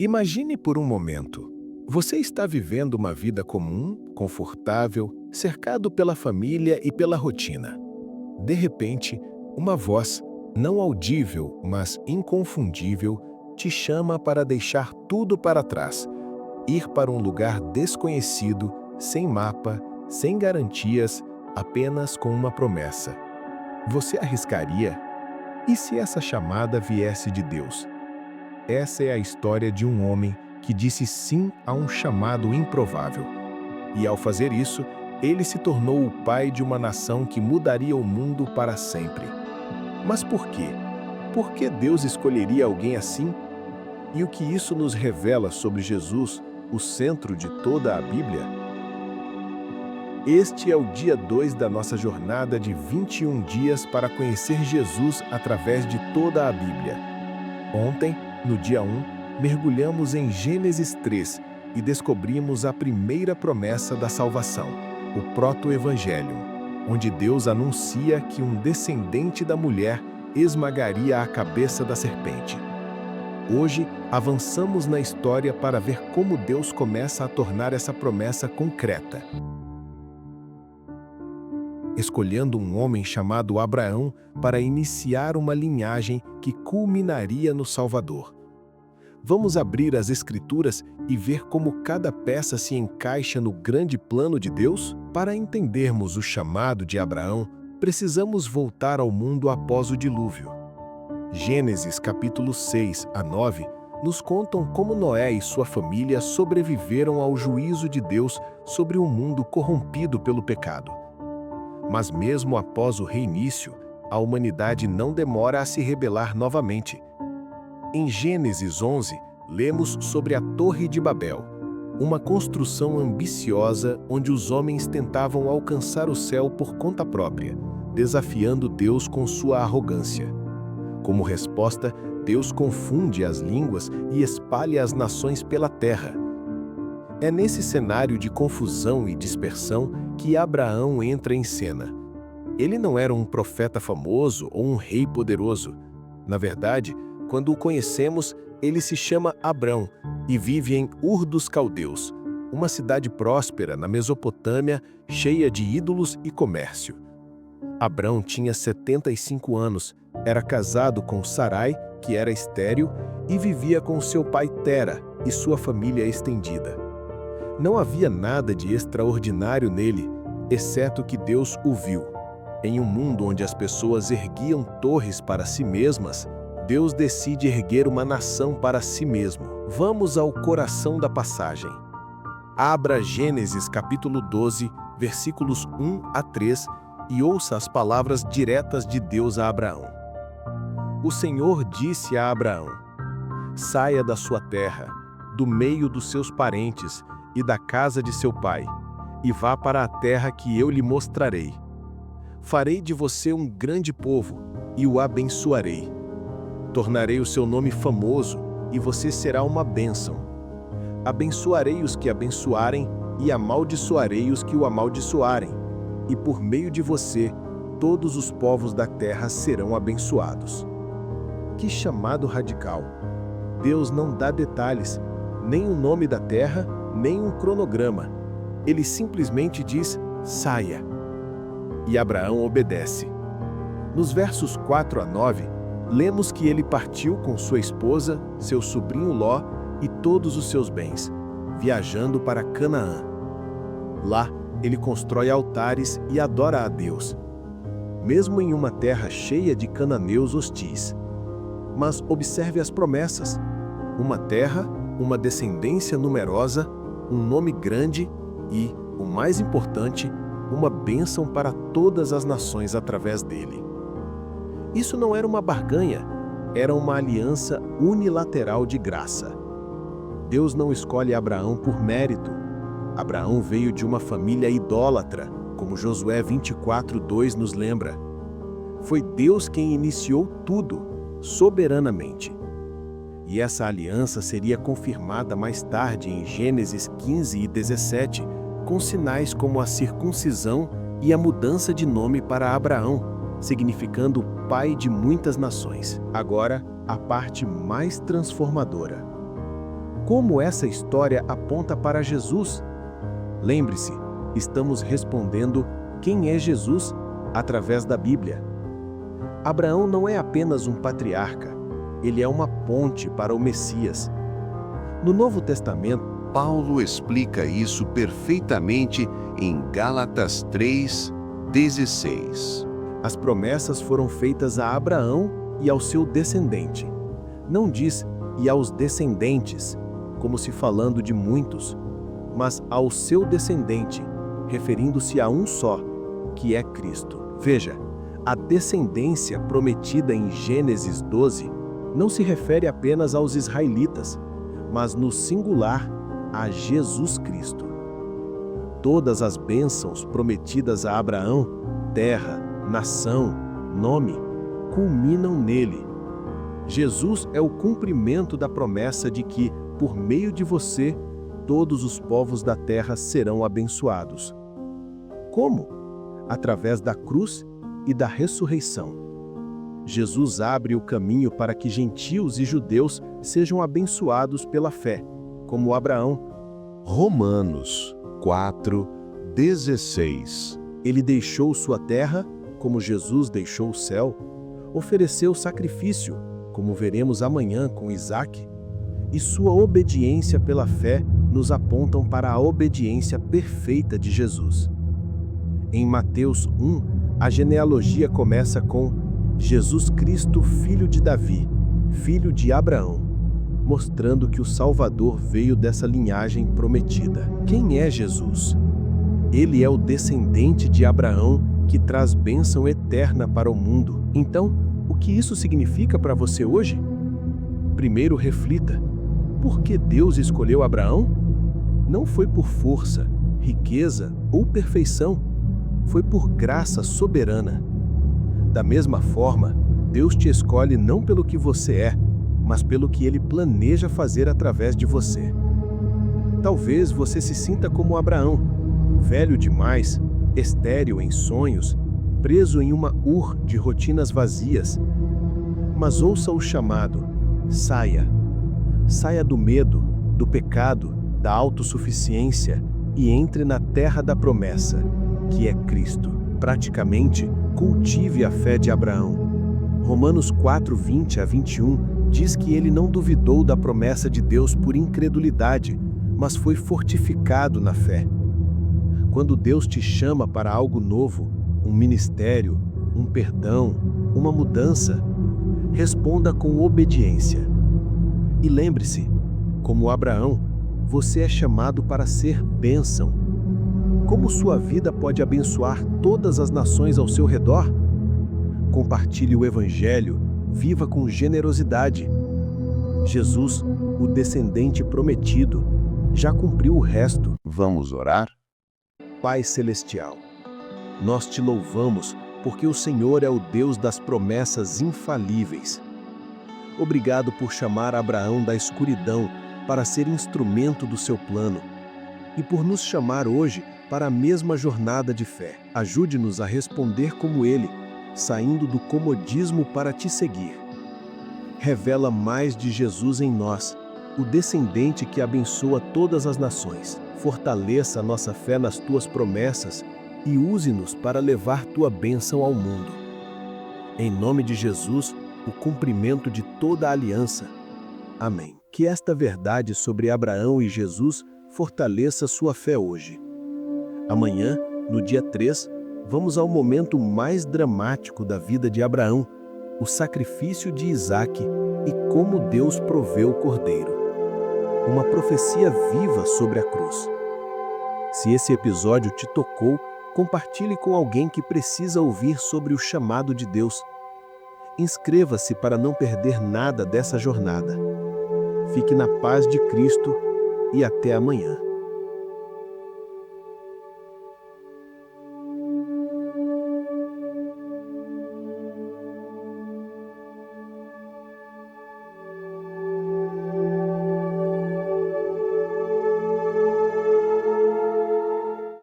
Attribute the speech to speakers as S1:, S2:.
S1: Imagine por um momento. Você está vivendo uma vida comum, confortável, cercado pela família e pela rotina. De repente, uma voz, não audível, mas inconfundível, te chama para deixar tudo para trás, ir para um lugar desconhecido, sem mapa, sem garantias, apenas com uma promessa. Você arriscaria? E se essa chamada viesse de Deus? Essa é a história de um homem que disse sim a um chamado improvável. E ao fazer isso, ele se tornou o pai de uma nação que mudaria o mundo para sempre. Mas por quê? Por que Deus escolheria alguém assim? E o que isso nos revela sobre Jesus, o centro de toda a Bíblia? Este é o dia 2 da nossa jornada de 21 dias para conhecer Jesus através de toda a Bíblia. Ontem, no dia 1, mergulhamos em Gênesis 3 e descobrimos a primeira promessa da salvação, o proto-evangelho, onde Deus anuncia que um descendente da mulher esmagaria a cabeça da serpente. Hoje, avançamos na história para ver como Deus começa a tornar essa promessa concreta. Escolhendo um homem chamado Abraão para iniciar uma linhagem que culminaria no Salvador. Vamos abrir as Escrituras e ver como cada peça se encaixa no grande plano de Deus? Para entendermos o chamado de Abraão, precisamos voltar ao mundo após o dilúvio. Gênesis capítulo 6 a 9 nos contam como Noé e sua família sobreviveram ao juízo de Deus sobre um mundo corrompido pelo pecado. Mas mesmo após o reinício, a humanidade não demora a se rebelar novamente. Em Gênesis 11, lemos sobre a Torre de Babel, uma construção ambiciosa onde os homens tentavam alcançar o céu por conta própria, desafiando Deus com sua arrogância. Como resposta, Deus confunde as línguas e espalha as nações pela terra. É nesse cenário de confusão e dispersão que Abraão entra em cena. Ele não era um profeta famoso ou um rei poderoso. Na verdade, quando o conhecemos, ele se chama Abrão e vive em Ur dos Caldeus, uma cidade próspera na Mesopotâmia, cheia de ídolos e comércio. Abrão tinha 75 anos, era casado com Sarai, que era estéril, e vivia com seu pai Tera e sua família estendida. Não havia nada de extraordinário nele, exceto que Deus o viu. Em um mundo onde as pessoas erguiam torres para si mesmas, Deus decide erguer uma nação para si mesmo. Vamos ao coração da passagem. Abra Gênesis capítulo 12, versículos 1 a 3 e ouça as palavras diretas de Deus a Abraão. O Senhor disse a Abraão: saia da sua terra, do meio dos seus parentes e da casa de seu pai, e vá para a terra que eu lhe mostrarei. Farei de você um grande povo e o abençoarei. Tornarei o seu nome famoso e você será uma bênção. Abençoarei os que abençoarem e amaldiçoarei os que o amaldiçoarem. E por meio de você, todos os povos da terra serão abençoados. Que chamado radical! Deus não dá detalhes, nem o nome da terra, nem um cronograma. Ele simplesmente diz, saia. E Abraão obedece. Nos versos 4 a 9, lemos que ele partiu com sua esposa, seu sobrinho Ló e todos os seus bens, viajando para Canaã. Lá, ele constrói altares e adora a Deus, mesmo em uma terra cheia de cananeus hostis. Mas observe as promessas: uma terra, uma descendência numerosa, um nome grande e, o mais importante, uma bênção para todas as nações através dele. Isso não era uma barganha, era uma aliança unilateral de graça. Deus não escolhe Abraão por mérito. Abraão veio de uma família idólatra, como Josué 24:2 nos lembra. Foi Deus quem iniciou tudo, soberanamente. E essa aliança seria confirmada mais tarde em Gênesis 15 e 17, com sinais como a circuncisão e a mudança de nome para Abraão, significando pai de muitas nações. Agora, a parte mais transformadora. como essa história aponta para Jesus? Lembre-se, estamos respondendo quem é Jesus através da Bíblia. Abraão não é apenas um patriarca, ele é uma ponte para o Messias. No Novo Testamento,
S2: Paulo explica isso perfeitamente em Gálatas 3:16.
S1: as promessas foram feitas a Abraão e ao seu descendente. Não diz "e aos descendentes", como se falando de muitos, mas ao seu descendente, referindo-se a um só, que é Cristo. Veja, a descendência prometida em Gênesis 12 não se refere apenas aos israelitas, mas no singular a Jesus Cristo. Todas as bênçãos prometidas a Abraão, terra, nação, nome, culminam nele. Jesus é o cumprimento da promessa de que, por meio de você, todos os povos da terra serão abençoados. Como? Através da cruz e da ressurreição. Jesus abre o caminho para que gentios e judeus sejam abençoados pela fé, como Abraão.
S2: Romanos 4:16.
S1: Ele deixou sua terra, como Jesus deixou o céu, ofereceu sacrifício, como veremos amanhã com Isaque, e sua obediência pela fé nos apontam para a obediência perfeita de Jesus. Em Mateus 1, a genealogia começa com Jesus Cristo, filho de Davi, filho de Abraão, mostrando que o Salvador veio dessa linhagem prometida. Quem é Jesus? Ele é o descendente de Abraão que traz bênção eterna para o mundo. Então, o que isso significa para você hoje? Primeiro, reflita: por que Deus escolheu Abraão? Não foi por força, riqueza ou perfeição, foi por graça soberana. Da mesma forma, Deus te escolhe não pelo que você é, mas pelo que Ele planeja fazer através de você. Talvez você se sinta como Abraão, velho demais, estéril em sonhos, preso em uma de rotinas vazias. Mas ouça o chamado: saia. Saia do medo, do pecado, da autossuficiência e entre na terra da promessa, que é Cristo. Praticamente, cultive a fé de Abraão. Romanos 4:20-21 diz que ele não duvidou da promessa de Deus por incredulidade, mas foi fortificado na fé. Quando Deus te chama para algo novo, um ministério, um perdão, uma mudança, responda com obediência. E lembre-se, como Abraão, você é chamado para ser bênção. Como sua vida pode abençoar todas as nações ao seu redor? Compartilhe o Evangelho, viva com generosidade. Jesus, o descendente prometido, já cumpriu o resto.
S2: Vamos orar?
S1: Pai Celestial, nós te louvamos porque o Senhor é o Deus das promessas infalíveis. Obrigado por chamar Abraão da escuridão para ser instrumento do seu plano e por nos chamar hoje para a mesma jornada de fé. Ajude-nos a responder como ele, saindo do comodismo para te seguir. Revela mais de Jesus em nós, o descendente que abençoa todas as nações. Fortaleça a nossa fé nas tuas promessas e use-nos para levar tua bênção ao mundo. Em nome de Jesus, o cumprimento de toda a aliança. Amém. Que esta verdade sobre Abraão e Jesus fortaleça sua fé hoje. Amanhã, no dia 3, vamos ao momento mais dramático da vida de Abraão, o sacrifício de Isaque e como Deus proveu o cordeiro. Uma profecia viva sobre a cruz. Se esse episódio te tocou, compartilhe com alguém que precisa ouvir sobre o chamado de Deus. Inscreva-se para não perder nada dessa jornada. Fique na paz de Cristo e até amanhã.